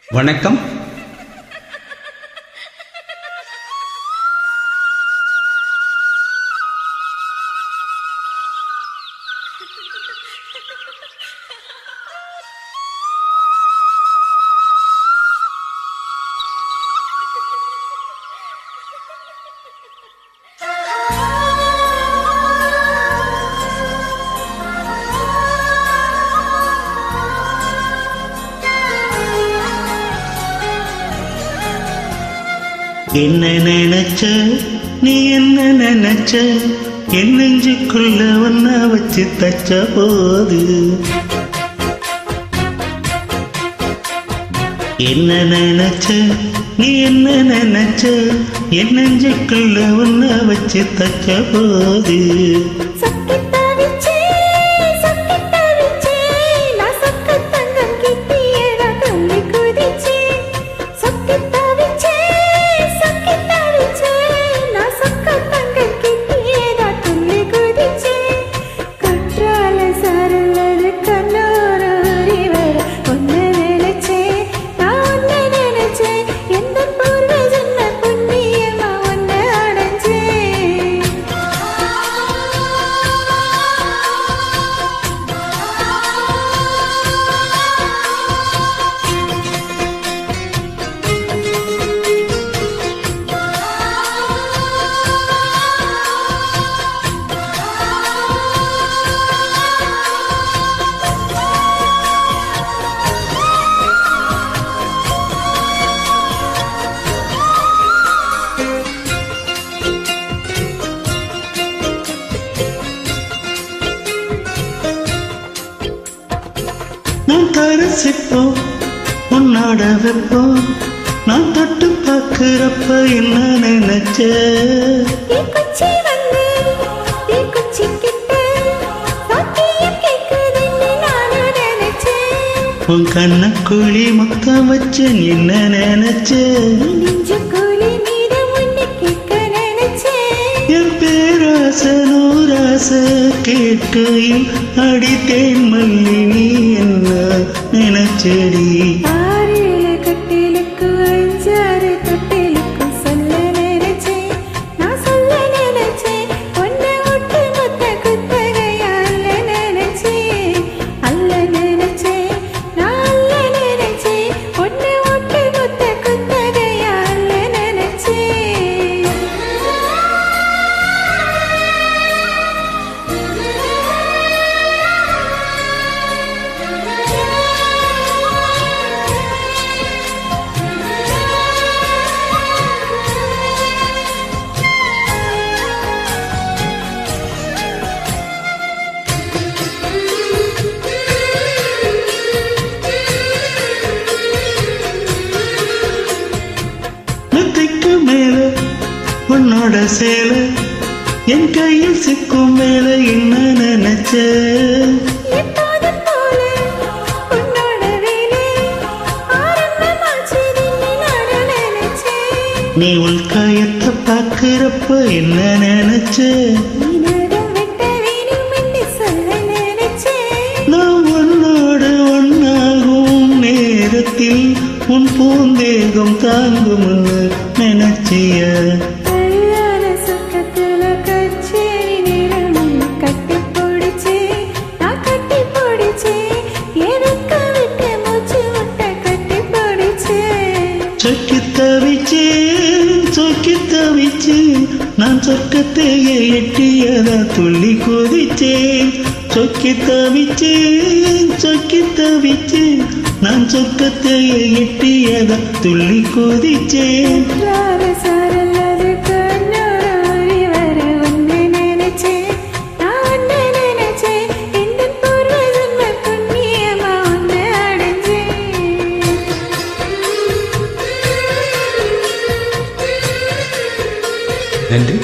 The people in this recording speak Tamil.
வணக்கம். என்ன நினைச்ச நீ என்ன நினைச்ச என் நெஞ்சுக்குள்ள ஒன்ன வச்சு தச்ச போது என்ன நினைச்ச நீ என்ன நினைச்ச என் நெஞ்சுக்குள்ள ஒன்ன வச்சு தச்ச போது நான் தரசிப்போம் உன்னோட வெப்போம் நான் தொட்டு பார்க்கிறப்ப என்ன நினைச்ச உன் கண்ணக்குழி மொத்தம் வச்சேன் என்ன நினைச்ச என் பேராச நூராச கேட்கையில் அடித்தேன் மல்லி நீ என்ன நினைச்சடி மேல உன்னோட சேல என் கையில் சிக்கும் மேல என்ன நினைச்ச நீ உள் காயத்தை பார்க்கிறப்ப என்ன நினைச்ச நான் உன்னோடு ஒன்னாகும் நேரத்தில் உன் பூந்தேகம் தாங்கும்னு நினைச்சிய சொக்கி தவிச்சேன் நான் சொர்க்கத்தையே எட்டியதா துள்ளி கொதிச்சேன் சொக்கி தவிச்சேன் நான் சொர்க்கத்தையே எட்டியதா துள்ளி கொதிச்சேன் நன்றி.